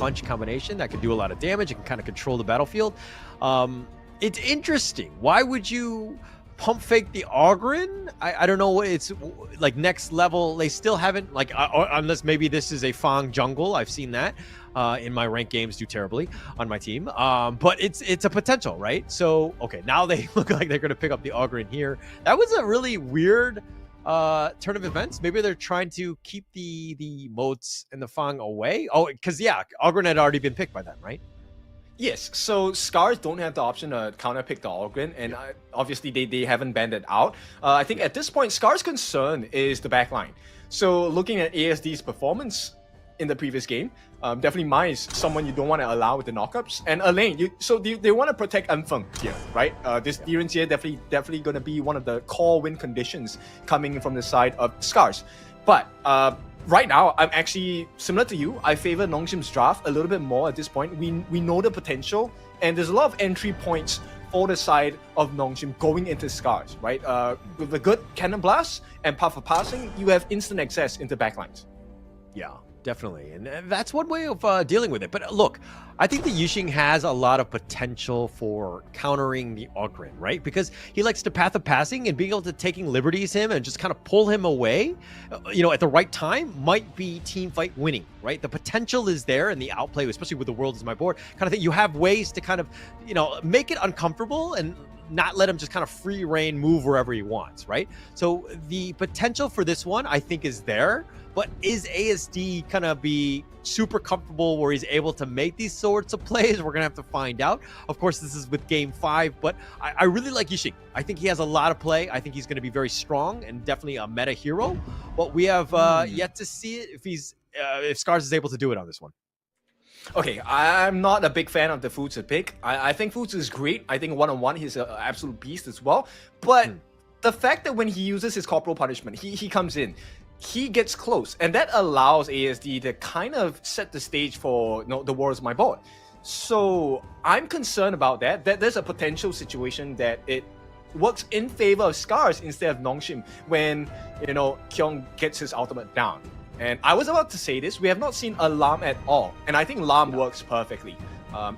punch combination that can do a lot of damage and can kind of control the battlefield. It's interesting. Why would you pump fake the Ogryn? I don't know. It's like next level. They still haven't, like, unless maybe this is a Fang jungle. I've seen that in my ranked games do terribly on my team. But it's a potential, right? So, okay, now they look like they're going to pick up the Ogryn here. That was a really weird turn of events. Maybe they're trying to keep the moats and the Fang away. Oh, because, yeah, Ogryn had already been picked by them, right? Yes, so Scars don't have the option to counter-pick the Ogryn, and obviously they haven't banned it out. I think at this point, Scars' concern is the backline. So looking at ASD's performance in the previous game, definitely Mai is someone you don't want to allow with the knockups. And Elaine, they want to protect MFeng here, right? This Diren here definitely going to be one of the core win conditions coming from the side of Scars. But right now, I'm actually similar to you. I favor Nongshim's draft a little bit more at this point. We know the potential, and there's a lot of entry points for the side of Nongshim going into Scars, right? With a good Cannon Blast and Path of Passing, you have instant access into backlines. Yeah, definitely. And that's one way of dealing with it. But look, I think the Yixing has a lot of potential for countering the Ogryn, right? Because he likes to Path of Passing, and being able to taking liberties him and just kind of pull him away, at the right time might be team fight winning, right? The potential is there, and the outplay, especially with the world as my board, kind of thing. You have ways to kind of, make it uncomfortable and not let him just kind of free reign move wherever he wants, right? So the potential for this one, I think, is there. But is ASD gonna be super comfortable where he's able to make these sorts of plays? We're gonna have to find out. Of course, this is with Game 5, but I really like Yixing. I think he has a lot of play. I think he's gonna be very strong and definitely a meta hero. But we have yet to see it if Scars is able to do it on this one. Okay, I'm not a big fan of the Futsu pick. I think Futsu is great. I think one-on-one he's an absolute beast as well. But the fact that when he uses his Corporal Punishment, he comes in, he gets close, and that allows ASD to kind of set the stage for the war is my board. So I'm concerned about that there's a potential situation that it works in favor of Scars instead of Nongshim when Kyung gets his ultimate down. And I was about to say this, we have not seen a Lam at all, and I think Lam works perfectly.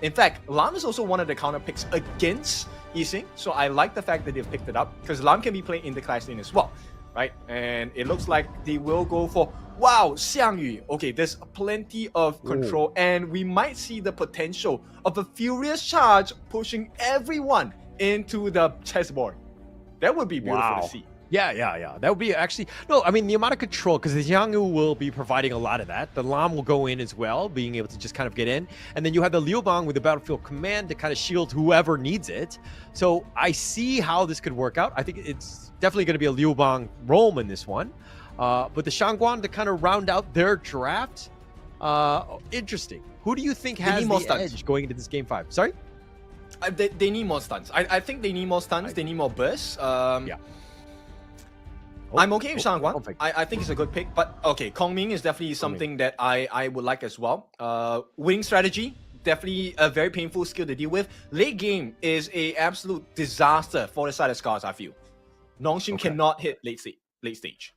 In fact, Lam is also one of the counter picks against Yixing, so I like the fact that they've picked it up because Lam can be played in the clash lane as well, right? And it looks like they will go for, wow, Xiangyu. Okay, there's plenty of control, and we might see the potential of a furious charge pushing everyone into the chessboard. That would be beautiful to see. Yeah. That would be actually... No, I mean, the amount of control, because the Xiangyu will be providing a lot of that. The Lam will go in as well, being able to just kind of get in. And then you have the Liu Bang with the Battlefield Command to kind of shield whoever needs it. So I see how this could work out. I think it's definitely going to be a Liu Bang roam in this one. But the Shangguan to kind of round out their draft, interesting. Who do you think has the edge going into this Game 5? Sorry? They need more stuns. I think they need more stuns. They need more bursts. Yeah. I'm okay with Shangguan. I think it's a good pick, but okay, Kongming is definitely something that I would like as well. Winning strategy, definitely a very painful skill to deal with. Late game is a absolute disaster for the side of Scars, I feel. Nongshim cannot hit late stage.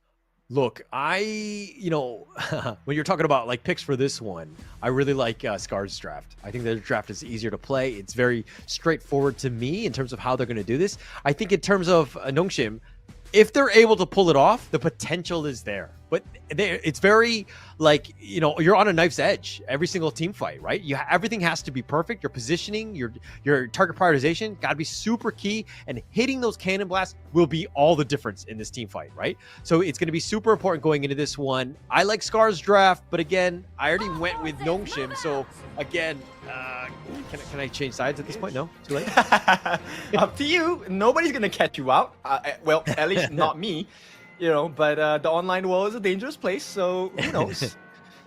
Look, when you're talking about like picks for this one, I really like Scars' draft. I think their draft is easier to play. It's very straightforward to me in terms of how they're going to do this. I think in terms of Nongshim, if they're able to pull it off, the potential is there. But it's very like, you're on a knife's edge every single team fight, right? Everything has to be perfect. Your positioning, your target prioritization got to be super key, and hitting those cannon blasts will be all the difference in this team fight, right? So it's going to be super important going into this one. I like Scars' draft, but again, I already went with Nongshim. So again, can I change sides at this point? No? Too late? Up to you. Nobody's going to catch you out. Well, at least not me. But the online world is a dangerous place, so who knows?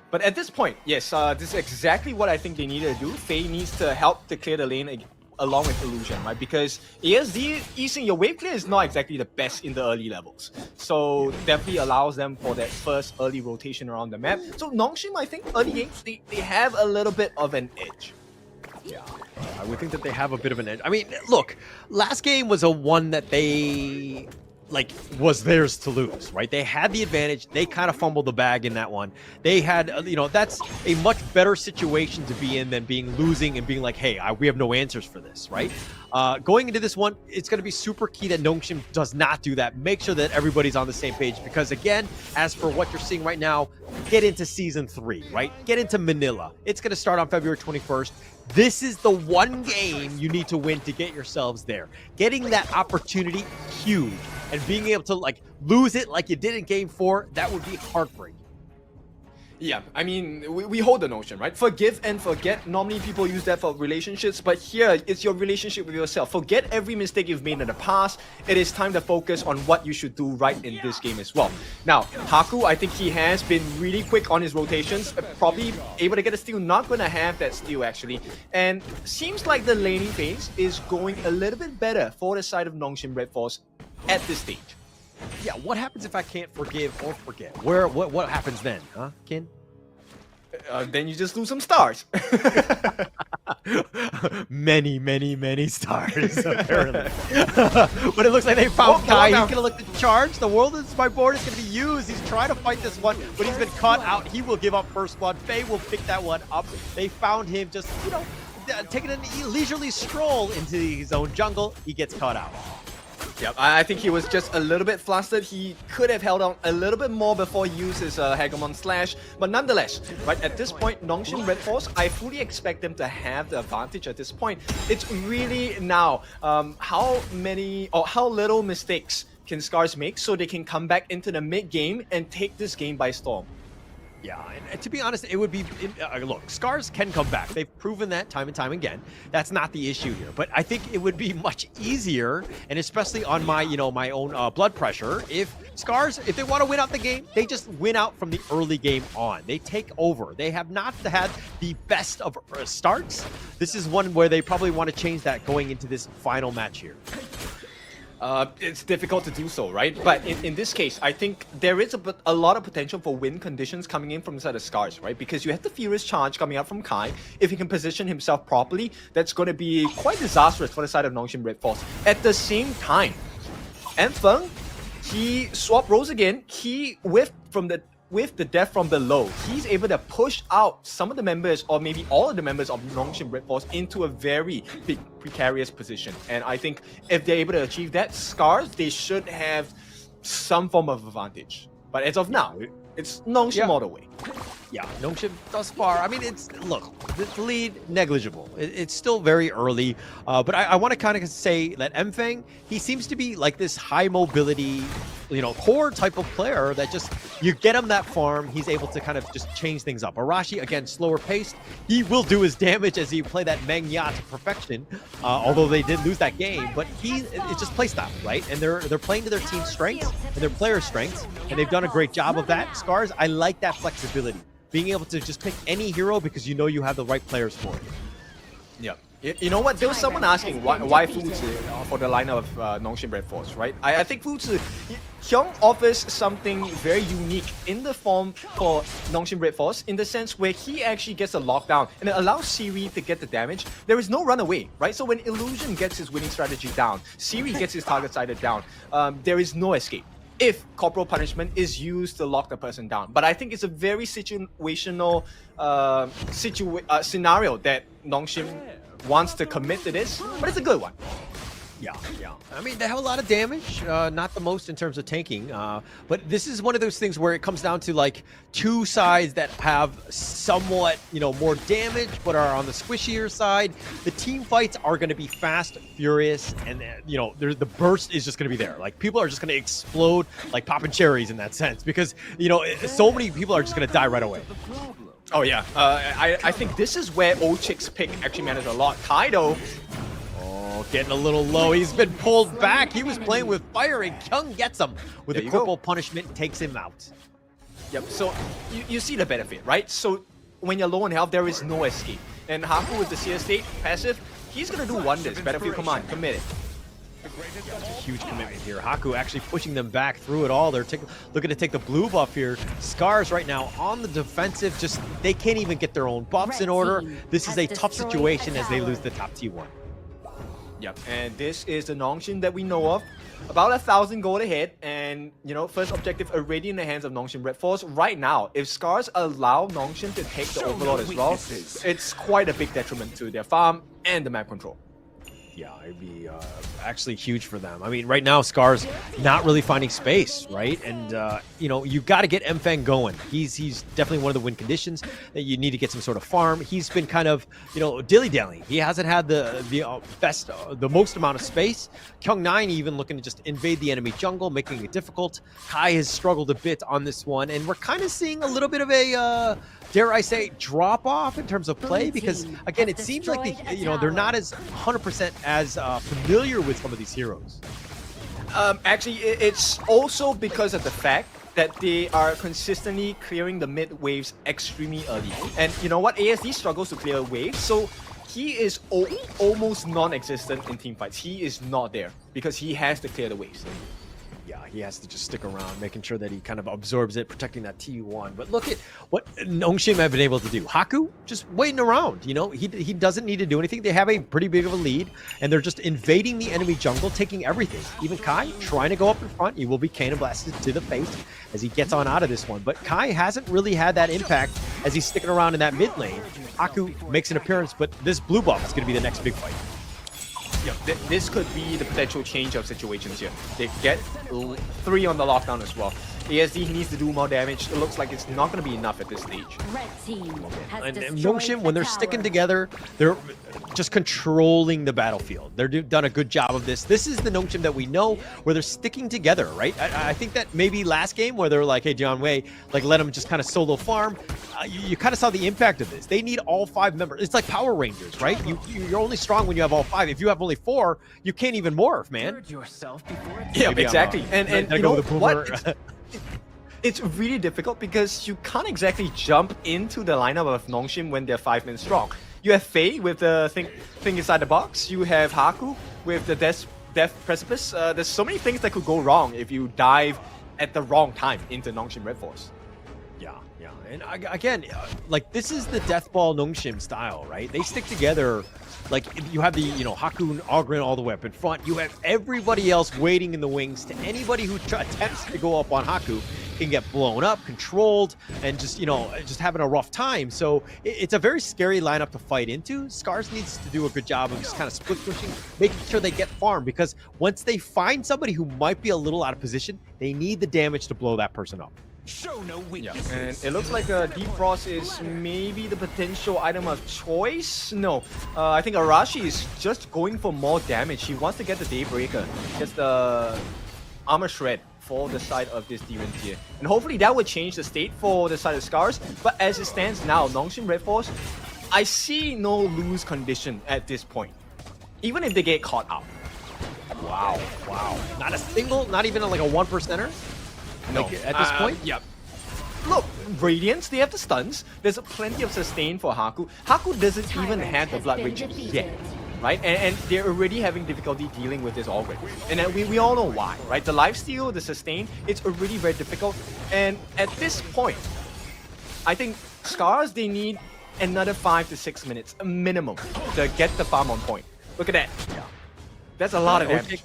But at this point, yes, this is exactly what I think they need to do. Faye needs to help to clear the lane along with Illusion, right? Because ASD, Yixing, your wave clear is not exactly the best in the early levels. So definitely allows them for that first early rotation around the map. So Nongshim, I think early games, they have a little bit of an edge. Yeah, I would think that they have a bit of an edge. I mean, look, last game was a one that they like was theirs to lose, right? They had the advantage. They kind of fumbled the bag in that one. They had, that's a much better situation to be in than being losing and being like, hey, we have no answers for this, right? Going into this one, it's going to be super key that Nongshim does not do that. Make sure that everybody's on the same page because, again, as for what you're seeing right now, get into Season 3, right? Get into Manila. It's going to start on February 21st. This is the one game you need to win to get yourselves there. Getting that opportunity, huge. And being able to, lose it like you did in Game 4, that would be heartbreaking. Yeah, I mean, we hold the notion, right? Forgive and forget. Normally people use that for relationships, but here it's your relationship with yourself. Forget every mistake you've made in the past. It is time to focus on what you should do right in this game as well. Now, HaKu, I think he has been really quick on his rotations, probably able to get a steal, not going to have that steal actually. And seems like the laning phase is going a little bit better for the side of Nongshim Red Force at this stage. Yeah, what happens if I can't forgive or forget? What happens then, huh, Kin? Then you just lose some stars. many stars, apparently. But it looks like they found Kai. He's going to look to charge. The world is my board is going to be used. He's trying to fight this one, but he's been caught out. He will give up first blood. Faye will pick that one up. They found him just, taking a leisurely stroll into his own jungle. He gets caught out. Yep, I think he was just a little bit flustered. He could have held on a little bit more before he used his Hegemon Slash. But nonetheless, right at this point, Nongshim Red Force, I fully expect them to have the advantage at this point. It's really now how little mistakes can Scars make so they can come back into the mid-game and take this game by storm. Yeah, and to be honest, it would be... look, Scars can come back. They've proven that time and time again. That's not the issue here. But I think it would be much easier, and especially on my, my own blood pressure, if Scars, if they want to win out the game, they just win out from the early game on. They take over. They have not had the best of starts. This is one where they probably want to change that going into this final match here. It's difficult to do so, right? But in this case, I think there is a lot of potential for win conditions coming in from the side of Scars, right? Because you have the Furious Charge coming out from Kai. If he can position himself properly, that's going to be quite disastrous for the side of Nongshim Red Force. At the same time, MFeng, he swapped roles again. He with the death from below, he's able to push out some of the members, or maybe all of the members of Nongshim Red Force into a very big precarious position. And I think if they're able to achieve that, Scars, they should have some form of advantage. But as of now, it's Nongshim all the way. Yeah, Nongshim thus far, I mean, look, the lead, negligible. It's still very early, but I want to kind of say that MFeng, he seems to be like this high mobility, core type of player that just, you get him that farm, he's able to kind of just change things up. Arashi, again, slower paced. He will do his damage as he play that Meng Ya to perfection, although they did lose that game, but it's just play style, right? And they're playing to their team's strengths and their players' strengths, and they've done a great job of that. Scars, I like that flexibility. Being able to just pick any hero because you know you have the right players for it. Yeah. You know what? There was someone asking why Fuzi for the lineup of Nongshim Red Force, right? I think Fuzi, Hyung offers something very unique in the form for Nongshim Red Force, in the sense where he actually gets a lockdown and it allows SIRI to get the damage. There is no runaway, right? So when Illusion gets his winning strategy down, SIRI gets his target sighted down, there is no escape if corporal punishment is used to lock the person down. But I think it's a very situational scenario that Nongshim wants to commit to this, but it's a good one. Yeah. I mean, they have a lot of damage, not the most in terms of tanking, but this is one of those things where it comes down to like two sides that have somewhat, more damage, but are on the squishier side. The team fights are going to be fast, furious, and the burst is just going to be there. Like, people are just going to explode like popping cherries in that sense, because so many people are just going to die right away. Oh yeah, I think this is where Old Chick's pick actually matters a lot. Kaido, getting a little low. He's been pulled back. He was playing with fire, and Kyung gets him with a corporal punishment and takes him out. Yep, so you see the benefit, right? So when you're low on health, there is no escape. And HaKu with the CS state passive, he's going to do wonders. Battlefield Command, commit it. Huge commitment here. HaKu actually pushing them back through it all. They're looking to take the blue buff here. Scars right now on the defensive, just they can't even get their own buffs in order. This is a tough situation as they lose the top T1. Yep, and this is the Nongshim that we know of. about 1,000 gold ahead, and you know, first objective already in the hands of Nongshim Red Force. Right now, if Scars allow Nongshim to take the Overlord as well, it's quite a big detriment to their farm and the map control. Yeah, it'd be actually huge for them. I mean, right now, Scar's not really finding space, right? And, you know, you got to get MFeng going. He's definitely one of the win conditions that you need to get some sort of farm. He's been kind of, you know, dilly-dallying. He hasn't had the most amount of space. Kyung9 even looking to just invade the enemy jungle, making it difficult. Kai has struggled a bit on this one, and we're kind of seeing a little bit of a... dare I say, drop off in terms of play, because again, it seems like they're not as 100% as familiar with some of these heroes. Actually, it's also because of the fact that they are consistently clearing the mid waves extremely early. And you know what? ASD struggles to clear waves, so he is almost non-existent in team fights. He is not there because he has to clear the waves. Yeah, he has to just stick around, making sure that he kind of absorbs it, protecting that T1. But look at what Nongshim have been able to do. HaKu just waiting around, you know, he doesn't need to do anything. They have a pretty big of a lead, and they're just invading the enemy jungle, taking everything. Even Kai trying to go up in front. He will be cannon blasted to the face as he gets on out of this one. But Kai hasn't really had that impact as he's sticking around in that mid lane. HaKu makes an appearance, but this blue buff is going to be the next big fight. Yeah, this could be the potential change of situations here. They get 3 on the lockdown as well. ASD needs to do more damage. It looks like it's not going to be enough at this stage. And Nongshim, when they're sticking together, they're just controlling the battlefield. They're done a good job of this. This is the Nongshim that we know, where they're sticking together, right? I think that maybe last game where they're like, hey, John Wei, like let them just kind of solo farm. You kind of saw the impact of this. They need all 5 members. It's like Power Rangers, right? You're only strong when you have all 5. If you have only 4, you can't even morph, man. Yeah, exactly. And you know what? It's really difficult because you can't exactly jump into the lineup of Nongshim when they're 5 men strong. You have Faye with the thing inside the box. You have HaKu with the death precipice. There's so many things that could go wrong if you dive at the wrong time into Nongshim Red Force. Yeah. And again, like this is the Death Ball Nongshim style, right? They stick together. Like you have the, you know, HaKu and Ogren all the way up in front. You have everybody else waiting in the wings. To anybody who attempts to go up on HaKu can get blown up, controlled, and just, you know, just having a rough time. So it's a very scary lineup to fight into. Scars needs to do a good job of just kind of split pushing, making sure they get farm, because once they find somebody who might be a little out of position, they need the damage to blow that person up. Show no weakness. Yeah. And it looks like Deep Frost is maybe the potential item of choice. No, I think Arashi is just going for more damage. He wants to get the Daybreaker, just the Armor Shred for the side of this Demon tier. And hopefully that would change the state for the side of Scars. But as it stands now, Nongshim Red Force, I see no lose condition at this point, even if they get caught out. Wow. Not a single, not even like a 1%er? No. Like, at this point? Yep. Look, Radiance, they have the stuns. There's plenty of sustain for HaKu. HaKu doesn't even have the Blood Rage yet, right? And they're already having difficulty dealing with this already. And we all know why, right? The lifesteal, the sustain, it's already very difficult. And at this point, I think Scars, they need another 5 to 6 minutes minimum to get the farm on point. Look at that. Yeah. That's a lot of damage.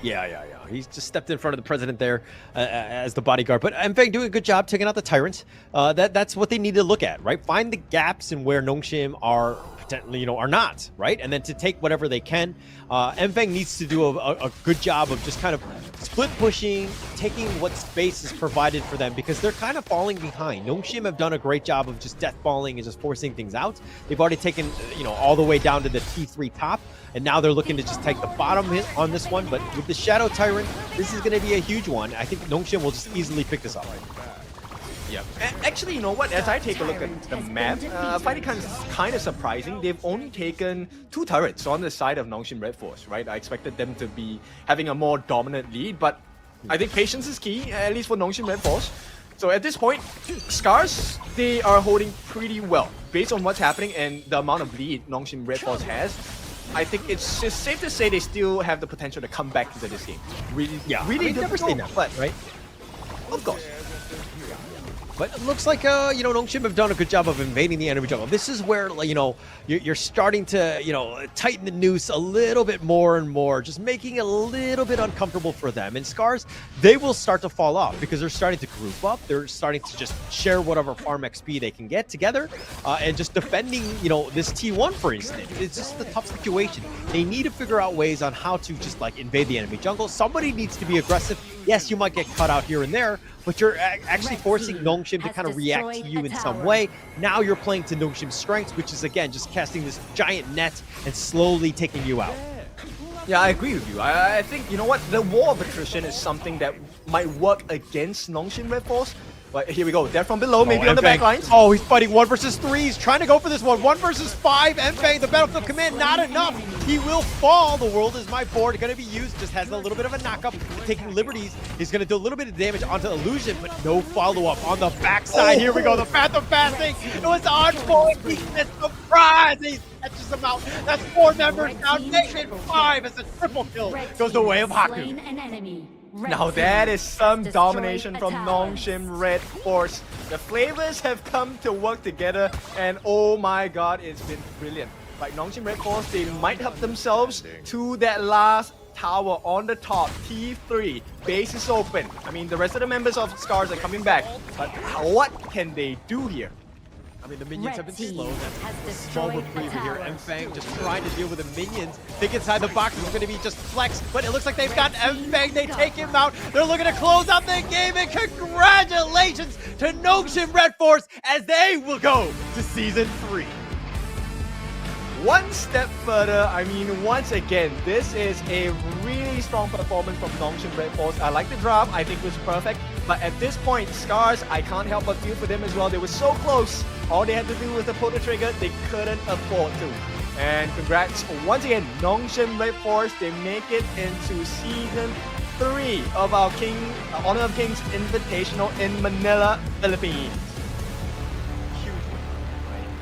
Yeah. He's just stepped in front of the president there as the bodyguard. But MFeng doing a good job taking out the tyrants. That's what they need to look at, right? Find the gaps in where Nongshim are potentially, are not, right? And then to take whatever they can. MFeng needs to do a good job of just kind of split pushing, taking what space is provided for them, because they're kind of falling behind. Nongshim have done a great job of just death balling and just forcing things out. They've already taken, all the way down to the T3 top. And now they're looking to just take the bottom hit on this one. But with the Shadow Tyrant, this is going to be a huge one. I think Nongshim will just easily pick this up. Yeah. Actually, you know what? As I take a look at the map, I find it kind of surprising. They've only taken 2 turrets on the side of Nongshim Red Force, right? I expected them to be having a more dominant lead, but I think patience is key, at least for Nongshim Red Force. So at this point, Scars, they are holding pretty well. Based on what's happening and the amount of lead Nongshim Red Force has, I think it's just safe to say they still have the potential to come back into this game. Really never say difficult, never, but right? Of course. but it looks like you know, Nongshim have done a good job of invading the enemy jungle. This is where, like, you know, you're starting to, you know, tighten the noose a little bit more and more, just making it a little bit uncomfortable for them. And Scars, they will start to fall off because they're starting to group up. They're starting to just share whatever farm XP they can get together, and just defending, you know, this T1, for instance. It's just a tough situation. They need to figure out ways on how to just like invade the enemy jungle. Somebody needs to be aggressive. Yes, you might get cut out here and there, but you're actually forcing Nongshim to kind of react to you in some way. Now you're playing to Nongshim's strengths, which is, again, just casting this giant net and slowly taking you out. Yeah, I agree with you. I think, you know what, the war of attrition is something that might work against Nongshim Red Force. But here we go, they're from below, maybe on the back lines. Oh, he's fighting 1 versus 3. He's trying to go for this one. 1 versus 5. MFeng, the battlefield command, not enough. He will fall. The world is my board. Going to be used. Just has a little bit of a knockup. Taking liberties. He's going to do a little bit of damage onto Illusion, but no follow-up on the backside. Here we go. The path of passing. It was on point. He gets surprise. He catches him out. That's 4 members now. Naked 5 as a triple kill goes the way of HaKu. Now that is some domination from Nongshim Red Force. The flavors have come to work together, and oh my god, it's been brilliant. Like Nongshim Red Force, they might help themselves to that last tower on the top, T3. Base is open. I mean, the rest of the members of Scars are coming back, but what can they do here? I mean, the minions have been slow. That's a small reprieve here. MFeng just trying to deal with the minions. Think inside the box is going to be just flex, but it looks like they've got MFeng. They take him out. They're looking to close out the game, and congratulations to Nongshim Red Force as they will go to Season 3. One step further, I mean, once again, this is a really strong performance from Nongshim Red Force. I like the draft, I think it was perfect. But at this point, Scars, I can't help but feel for them as well. They were so close. All they had to do was to pull the trigger. They couldn't afford to. And congrats once again, Nongshim Red Force. They make it into Season 3 of our Honor of Kings Invitational in Manila, Philippines.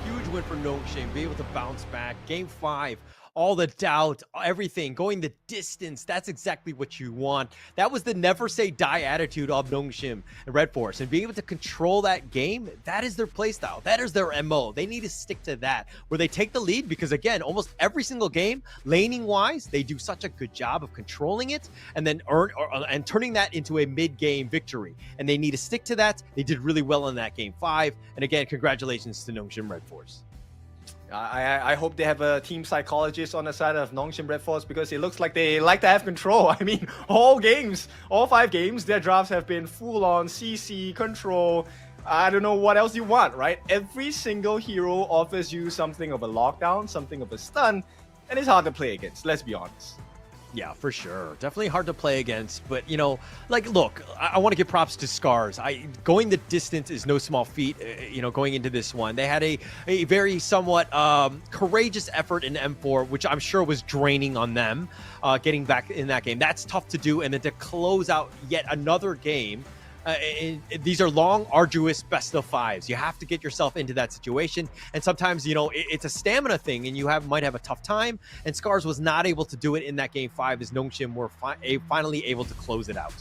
Huge win for Nongshim, be able to bounce back. Game 5, all the doubt, everything, going the distance. That's exactly what you want. That was the never say die attitude of Nongshim and Red Force. And being able to control that game, that is their playstyle. That is their MO. They need to stick to that, where they take the lead, because again, almost every single game, laning-wise, they do such a good job of controlling it and then and turning that into a mid-game victory. And they need to stick to that. They did really well in that Game 5. And again, congratulations to Nongshim Red Force. I hope they have a team psychologist on the side of Nongshim Red Force, because it looks like they like to have control. I mean, all 5 games, their drafts have been full-on CC control. I don't know what else you want, right? Every single hero offers you something of a lockdown, something of a stun, and it's hard to play against, let's be honest. Yeah, for sure. Definitely hard to play against. But, you know, like, look, I want to give props to Scars. Going the distance is no small feat, you know, going into this one. They had a very somewhat courageous effort in M4, which I'm sure was draining on them, getting back in that game. That's tough to do. And then to close out yet another game, these are long, arduous best of 5s. You have to get yourself into that situation, and sometimes, you know, it's a stamina thing, and you might have a tough time. And Scars was not able to do it in that Game 5, as Nongshim were finally able to close it out.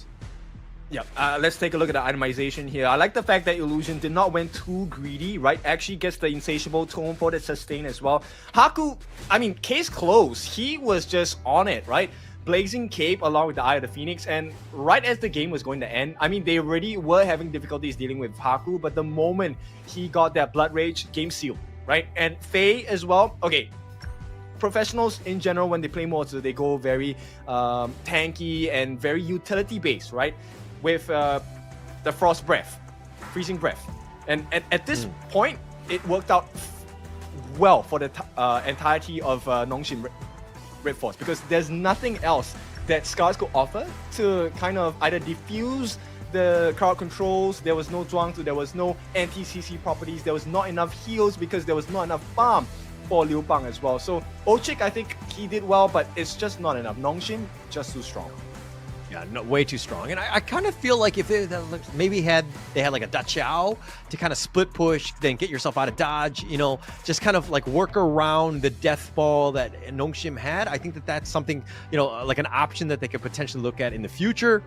Yeah, let's take a look at the itemization here. I like the fact that Illusion did not went too greedy, right? Actually gets the insatiable tone for the sustain as well. HaKu, I mean, case closed. He was just on it, right? Blazing Cape along with the Eye of the Phoenix, and right as the game was going to end, I mean, they already were having difficulties dealing with HaKu, but the moment he got that Blood Rage, game sealed, right? And Faye as well. Okay, professionals in general, when they play modes, they go very tanky and very utility based, right? With the Frost Breath, Freezing Breath. And at this point, it worked out well for the entirety of Nongshim Red Force, because there's nothing else that Scars could offer to kind of either diffuse the crowd controls. There was no Zhuangzi, there was no anti-CC properties, there was not enough heals because there was not enough farm for Liu Bang as well. So Ochik, I think he did well, but it's just not enough. Nongshim, just too strong. Yeah, no, way too strong. And I kind of feel like if they maybe they had like a Da Chao to kind of split push, then get yourself out of dodge, you know, just kind of like work around the death ball that Nongshim had. I think that's something, you know, like an option that they could potentially look at in the future.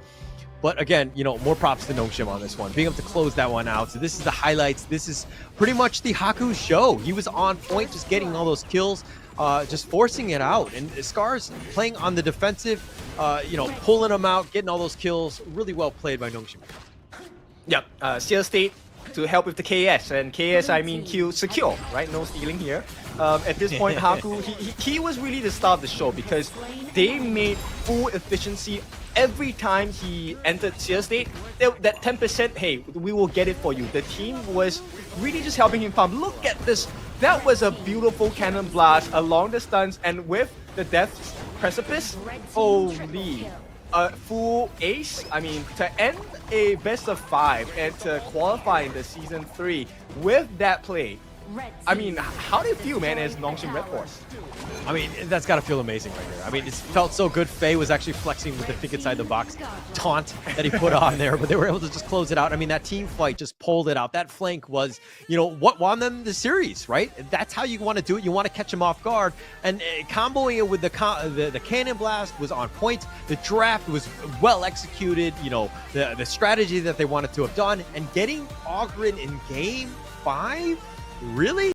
But again, you know, more props to Nongshim on this one, being able to close that one out. So this is the highlights. This is pretty much the HaKu show. He was on point, just getting all those kills, just forcing it out. And Scar's playing on the defensive, you know, pulling them out, getting all those kills. Really well played by Nongshim. Yep, Seal State to help with the KS, and KS I mean Q secure, right? No stealing here. At this point, HaKu, he was really the star of the show because they made full efficiency every time he entered Seal State. That 10%, hey, we will get it for you. The team was really just helping him farm. Look at this. That was a beautiful cannon blast along the stuns, and with the Death's Precipice, holy. A full ace. I mean, to end a best of 5 and to qualify in the season 3 with that play. I mean, how do you feel, man, as Nongshim Red Force? I mean, that's got to feel amazing right here. I mean, it felt so good. Faye was actually flexing with the think inside the box taunt that he put on there, but they were able to just close it out. I mean, that team fight just pulled it out. That flank was, you know, what won them the series, right? That's how you want to do it. You want to catch them off guard, and comboing it with the cannon blast was on point. The draft was well executed. You know, the strategy that they wanted to have done, and getting Ogren in game 5. Really?